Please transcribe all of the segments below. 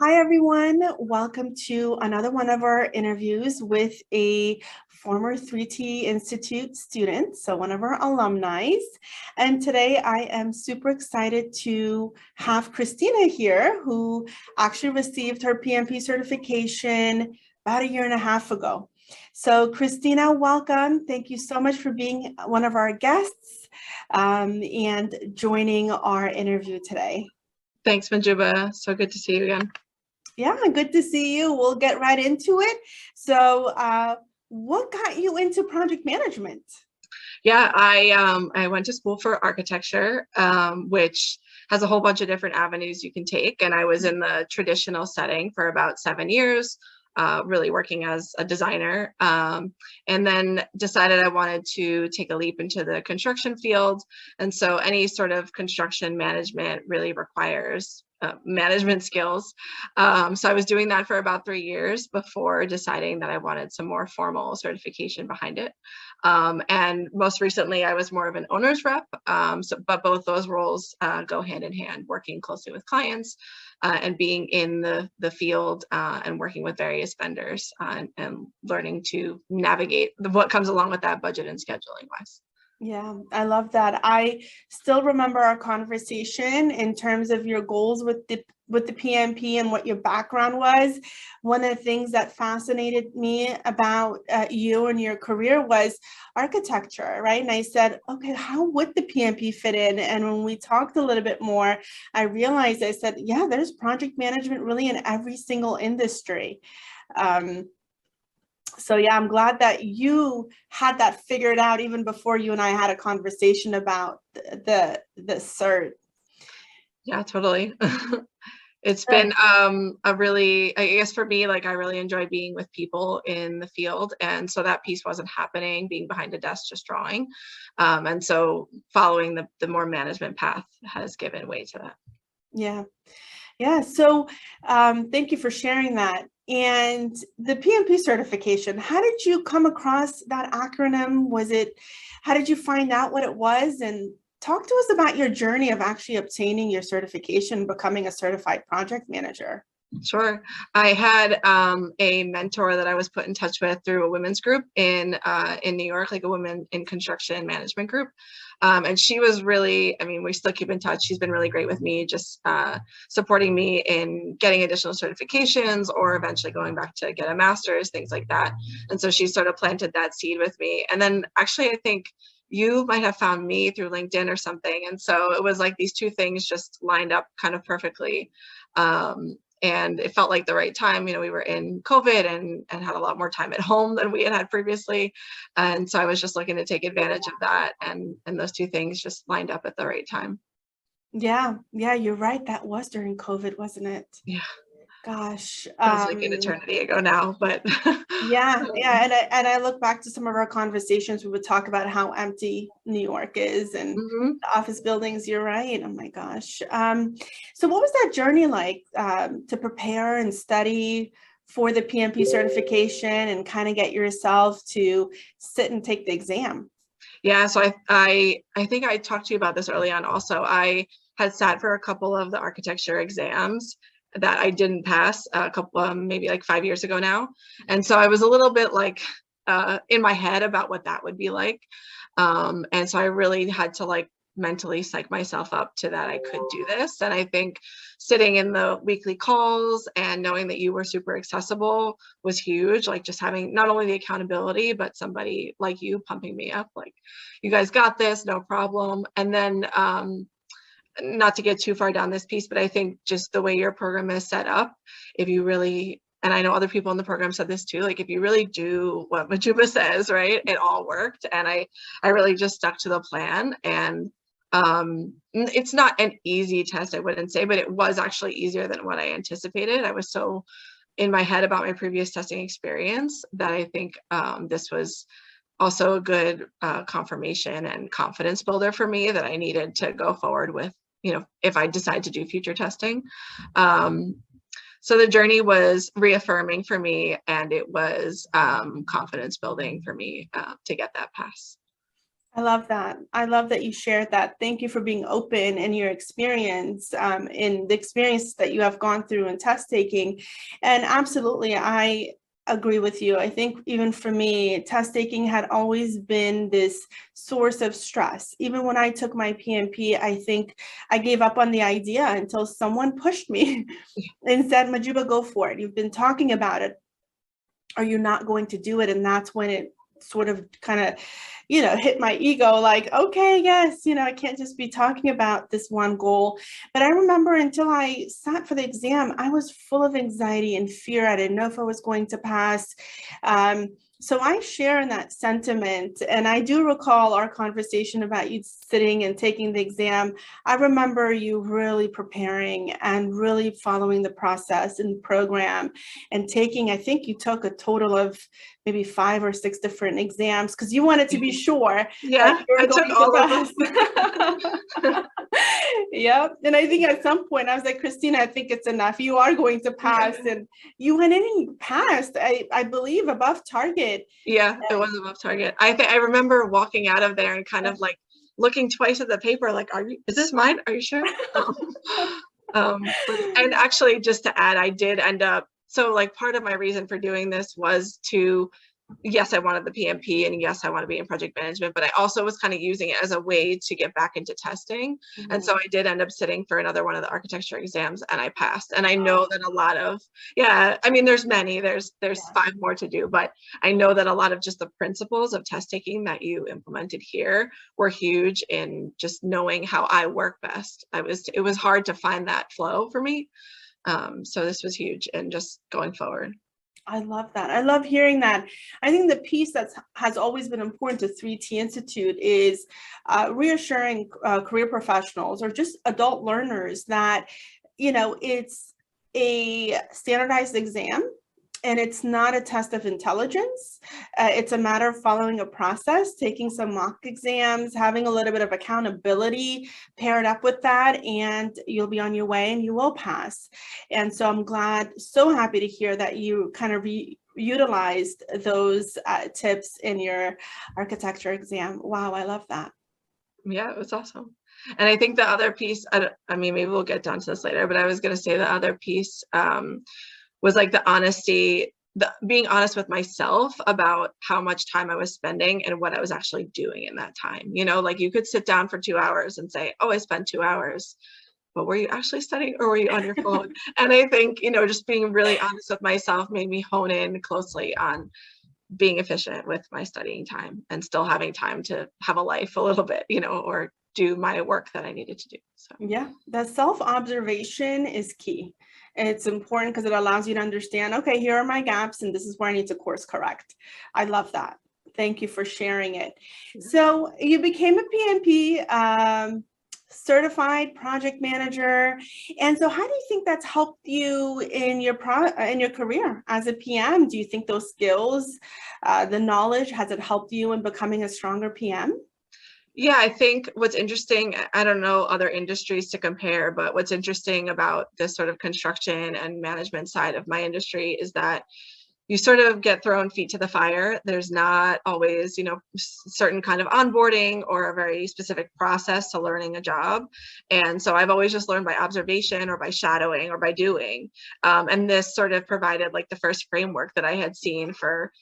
Hi, everyone. Welcome to another one of our interviews with a former 3T Institute student, so one of our alumni. And today I am super excited to have Christina here, who actually received her PMP certification about a year and a half ago. So Christina, welcome. Thank you so much for being one of our guests and joining our interview today. Thanks, Manjuba. So good to see you again. Yeah, good to see you. We'll get right into it. So, what got you into project management? Yeah, I went to school for architecture, which has a whole bunch of different avenues you can take. And I was in the traditional setting for about 7 years, really working as a designer, and then decided I wanted to take a leap into the construction field. And so any sort of construction management really requires management skills. So I was doing that for about 3 years before deciding that I wanted some more formal certification behind it. And most recently, I was more of an owner's rep. But both those roles go hand in hand, working closely with clients and being in the field and working with various vendors and learning to navigate what comes along with that budget and scheduling wise. Yeah, I love that. I still remember our conversation in terms of your goals with the PMP and what your background was. One of the things that fascinated me about you and your career was architecture, right? And I said, okay, how would the PMP fit in? And when we talked a little bit more, I realized, I said, yeah, there's project management really in every single industry. So yeah, I'm glad that you had that figured out even before you and I had a conversation about the cert. Yeah, totally. It's been a really, I guess for me, like I really enjoy being with people in the field. And so that piece wasn't happening, being behind a desk just drawing. And so following the more management path has given way to that. Yeah. Yeah. So thank you for sharing that. And the PMP certification, how did you come across that acronym? How did you find out what it was? And talk to us about your journey of actually obtaining your certification, becoming a certified project manager. Sure. I had a mentor that I was put in touch with through a women's group in New York, like a women in construction management group. And she was really, I mean, we still keep in touch. She's been really great with me, just supporting me in getting additional certifications or eventually going back to get a master's, things like that. And so she sort of planted that seed with me. And then actually, I think you might have found me through LinkedIn or something. And so it was like these two things just lined up kind of perfectly. And it felt like the right time. You know, we were in COVID and had a lot more time at home than we had previously. And so I was just looking to take advantage of that. And those two things just lined up at the right time. Yeah, yeah, you're right. That was during COVID, wasn't it? Yeah, Gosh. feels like an eternity ago now, but Yeah, yeah, and I look back to some of our conversations. We would talk about how empty New York is and Mhm. the office buildings. You're right. Oh my gosh. So what was that journey like to prepare and study for the PMP certification and kind of get yourself to sit and take the exam? Yeah, so I think I talked to you about this early on also. I had sat for a couple of the architecture exams that I didn't pass a couple maybe like 5 years ago now. And so I was a little bit like in my head about what that would be like. And so I really had to like mentally psych myself up to that I could do this. And I think sitting in the weekly calls and knowing that you were super accessible was huge. Like just having not only the accountability, but somebody like you pumping me up, like, you guys got this, no problem. And then not to get too far down this piece, but I think just the way your program is set up, if you really, and I know other people in the program said this too, like if you really do what Majuba says, right, it all worked. And I really just stuck to the plan. And it's not an easy test, I wouldn't say, but it was actually easier than what I anticipated. I was so in my head about my previous testing experience that I think this was also a good confirmation and confidence builder for me that I needed to go forward with, you know, if I decide to do future testing. So the journey was reaffirming for me, and it was confidence building for me to get that pass. I love that. I love that you shared that. Thank you for being open in your experience, in the experience that you have gone through in test taking. And absolutely, I agree with you. I think even for me, test taking had always been this source of stress. Even when I took my PMP, I think I gave up on the idea until someone pushed me and said, Majuba, go for it. You've been talking about it. Are you not going to do it? And that's when it sort of kind of, hit my ego like, okay, yes, I can't just be talking about this one goal. But I remember until I sat for the exam, I was full of anxiety and fear. I didn't know if I was going to pass. So I share in that sentiment. And I do recall our conversation about you sitting and taking the exam. I remember you really preparing and really following the process and program and taking, I think you took a total of maybe 5 or 6 different exams because you wanted to be sure Yeah, that you were I took going all to pass. Yep. And I think at some point I was like, Christina, I think it's enough. You are going to pass. And you went in and you passed, I believe, above target. Yeah, it was above target. I remember walking out of there and kind of like looking twice at the paper, like, is this mine? Are you sure? And actually, just to add, I did end up, so like part of my reason for doing this was to, yes, I wanted the PMP and yes, I want to be in project management, but I also was kind of using it as a way to get back into testing. And so I did end up sitting for another one of the architecture exams and I passed. And I know that a lot of, I mean, there's 5 more to do, but I know that a lot of just the principles of test taking that you implemented here were huge in just knowing how I work best. It was hard to find that flow for me. So this was huge and just going forward. I love that. I love hearing that. I think the piece that has always been important to 3T Institute is reassuring career professionals or just adult learners that, it's a standardized exam and it's not a test of intelligence. It's a matter of following a process, taking some mock exams, having a little bit of accountability paired up with that, and you'll be on your way and you will pass. And so I'm so happy to hear that you kind of utilized those tips in your architecture exam. Wow, I love that. Yeah, it was awesome. And I think the other piece, I mean, maybe we'll get down to this later, but I was going to say the other piece was like the honesty, being honest with myself about how much time I was spending and what I was actually doing in that time. Like you could sit down for 2 hours and say, oh, I spent 2 hours, but were you actually studying or were you on your phone? And I think, just being really honest with myself made me hone in closely on being efficient with my studying time and still having time to have a life a little bit, or do my work that I needed to do. So yeah, the self-observation is key. It's important because it allows you to understand, okay, here are my gaps and this is where I need to course correct. I love that. Thank you for sharing it. So you became a PMP certified project manager. And so how do you think that's helped you in your career as a PM? Do you think those skills, the knowledge, has it helped you in becoming a stronger PM? Yeah, I think what's interesting, I don't know other industries to compare, but what's interesting about this sort of construction and management side of my industry is that you sort of get thrown feet to the fire. There's not always, certain kind of onboarding or a very specific process to learning a job. And so I've always just learned by observation or by shadowing or by doing. And this sort of provided like the first framework that I had seen for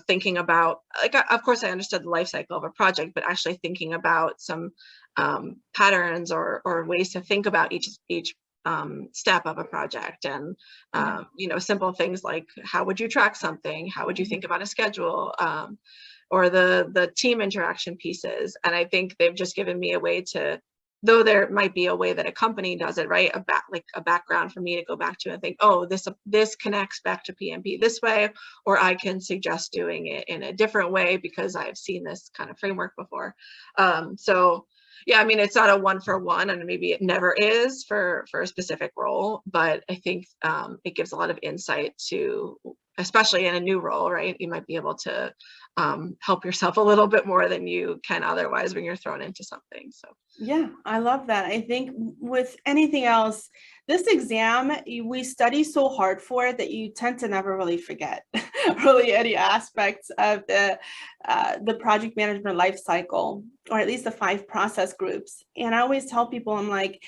thinking about, like, of course I understood the life cycle of a project, but actually thinking about some patterns or ways to think about each step of a project. And, simple things like, how would you track something? How would you think about a schedule? Or the team interaction pieces. And I think they've just given me a way to, though there might be a way that a company does it, right? A background for me to go back to and think, oh, this connects back to PMP this way, or I can suggest doing it in a different way because I've seen this kind of framework before. So yeah, I mean, it's not a 1-for-1, and maybe it never is for a specific role, but I think it gives a lot of insight to, especially in a new role, right? You might be able to help yourself a little bit more than you can otherwise when you're thrown into something. So yeah, I love that. I think with anything else, this exam, we study so hard for it that you tend to never really forget really any aspects of the project management life cycle, or at least the 5 process groups. And I always tell people, I'm like,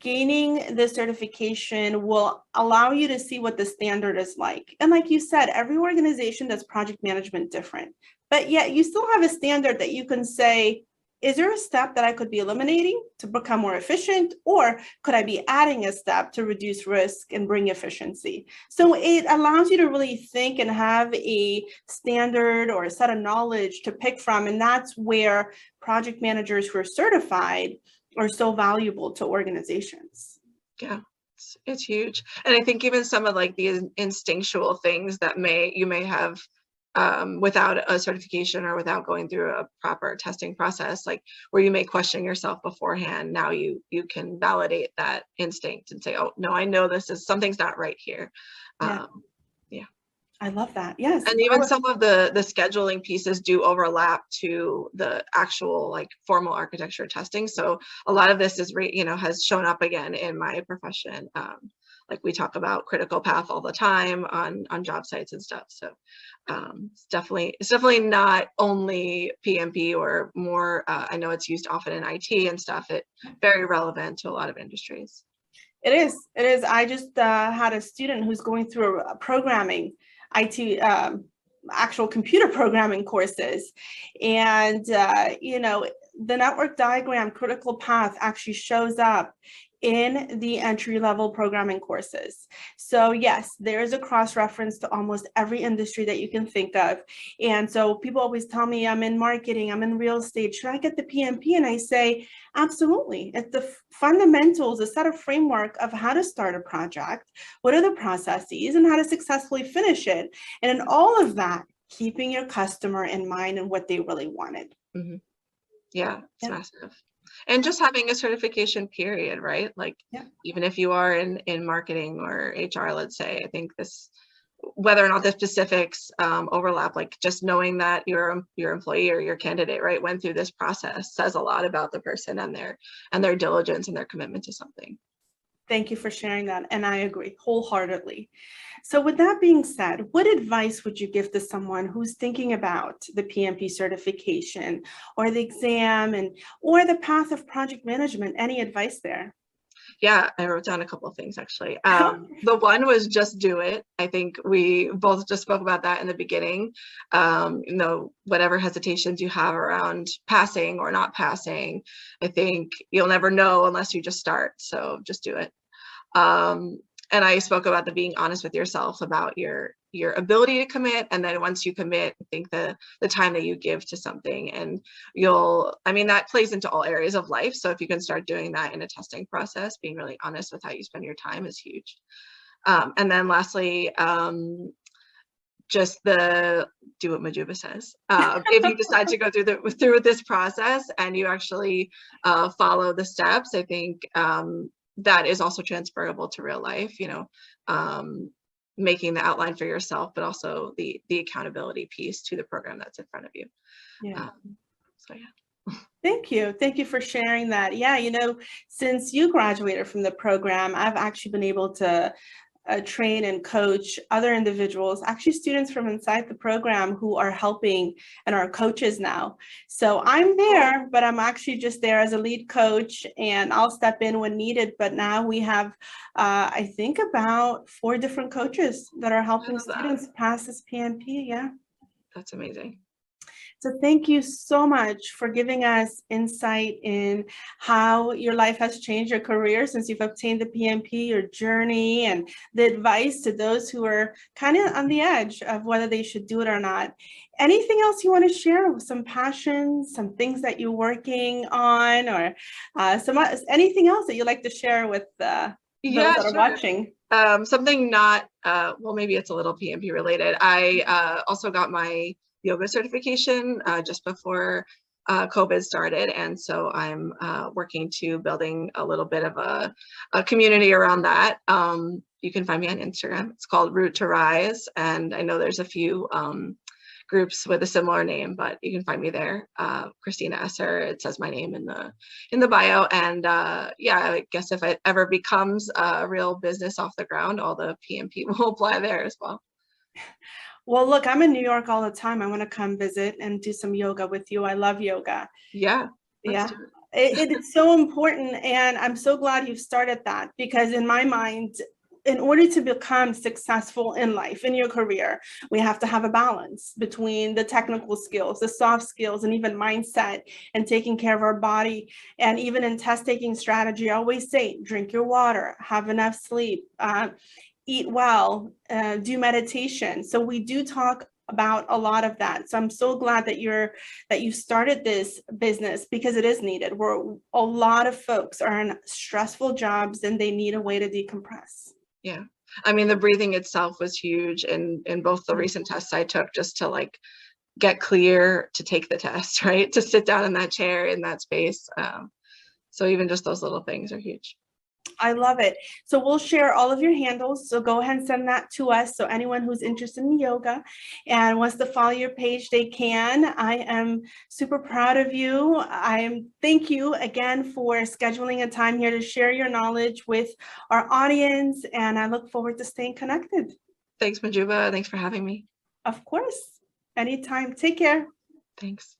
gaining this certification will allow you to see what the standard is like. And like you said, every organization does project management different, but yet you still have a standard that you can say, is there a step that I could be eliminating to become more efficient, or could I be adding a step to reduce risk and bring efficiency? So it allows you to really think and have a standard or a set of knowledge to pick from. And that's where project managers who are certified are so valuable to organizations. yeah, it's huge. And I think even some of like the instinctual things that you may have without a certification or without going through a proper testing process, like where you may question yourself beforehand, now you can validate that instinct and say, oh no, I know this is something's not right here. Yeah. Yeah. I love that. Yes. And even some of the scheduling pieces do overlap to the actual like formal architecture testing. So a lot of this is, has shown up again in my profession. Like we talk about critical path all the time on job sites and stuff. So it's definitely not only PMP or more. I know it's used often in IT and stuff. It's very relevant to a lot of industries. It is. It is. I just had a student who's going through a programming, IT, actual computer programming courses. And, the network diagram critical path actually shows up in the entry-level programming courses. So yes, there is a cross-reference to almost every industry that you can think of. And so people always tell me, I'm in marketing, I'm in real estate, should I get the PMP? And I say, absolutely. It's the fundamentals, a set of framework of how to start a project, what are the processes, and how to successfully finish it. And in all of that, keeping your customer in mind and what they really wanted. Mm-hmm. Yeah, it's massive. And just having a certification period, right? Like even if you are in marketing or HR, let's say, I think whether or not the specifics overlap, like just knowing that your employee or your candidate, right, went through this process says a lot about the person and their diligence and their commitment to something. Thank you for sharing that. And I agree wholeheartedly. So with that being said, what advice would you give to someone who's thinking about the PMP certification or the exam or the path of project management? Any advice there? Yeah, I wrote down a couple of things actually. The one was just do it. I think we both just spoke about that in the beginning. Whatever hesitations you have around passing or not passing, I think you'll never know unless you just start. So just do it. And I spoke about the being honest with yourself about your ability to commit. And then once you commit, I think the time that you give to something, and that plays into all areas of life. So if you can start doing that in a testing process, being really honest with how you spend your time is huge. And then lastly, just do what Majuba says. If you decide to go through this process and you actually follow the steps, I think that is also transferable to real life, making the outline for yourself, but also the accountability piece to the program that's in front of you. Yeah. So yeah. Thank you. Thank you for sharing that. Yeah, since you graduated from the program, I've actually been able to train and coach other individuals, actually students from inside the program who are helping and are coaches now. So I'm there, but I'm actually just there as a lead coach, and I'll step in when needed. But now we have, I think, about 4 different coaches that are helping students pass this PMP. Yeah. That's amazing. So thank you so much for giving us insight in how your life has changed your career since you've obtained the PMP, your journey, and the advice to those who are kind of on the edge of whether they should do it or not. Anything else you want to share? Some passions, some things that you're working on, or anything else that you'd like to share with those that are watching? Something not, maybe it's a little PMP related. I also got my yoga certification just before COVID started, and so I'm working to building a little bit of a community around that. You can find me on Instagram. It's called Root to Rise, and I know there's a few groups with a similar name, but you can find me there. Christina Esser, it says my name in the bio. And yeah, I guess if it ever becomes a real business off the ground, all the PMP will apply there as well. Well, look, I'm in New York all the time. I want to come visit and do some yoga with you. I love yoga. Yeah. Yeah. It's so important. And I'm so glad you've started that, because in my mind, in order to become successful in life, in your career, we have to have a balance between the technical skills, the soft skills, and even mindset and taking care of our body. And even in test taking strategy, I always say, drink your water, have enough sleep, eat well, do meditation. So we do talk about a lot of that. So I'm so glad that you started this business, because it is needed. Where a lot of folks are in stressful jobs and they need a way to decompress. Yeah. I mean, the breathing itself was huge in both the recent tests I took, just to like get clear to take the test, right? To sit down in that chair, in that space. So even just those little things are huge. I love it. So we'll share all of your handles. So go ahead and send that to us. So anyone who's interested in yoga and wants to follow your page, they can. I am super proud of you. Thank you again for scheduling a time here to share your knowledge with our audience. And I look forward to staying connected. Thanks, Majuba. Thanks for having me. Of course. Anytime. Take care. Thanks.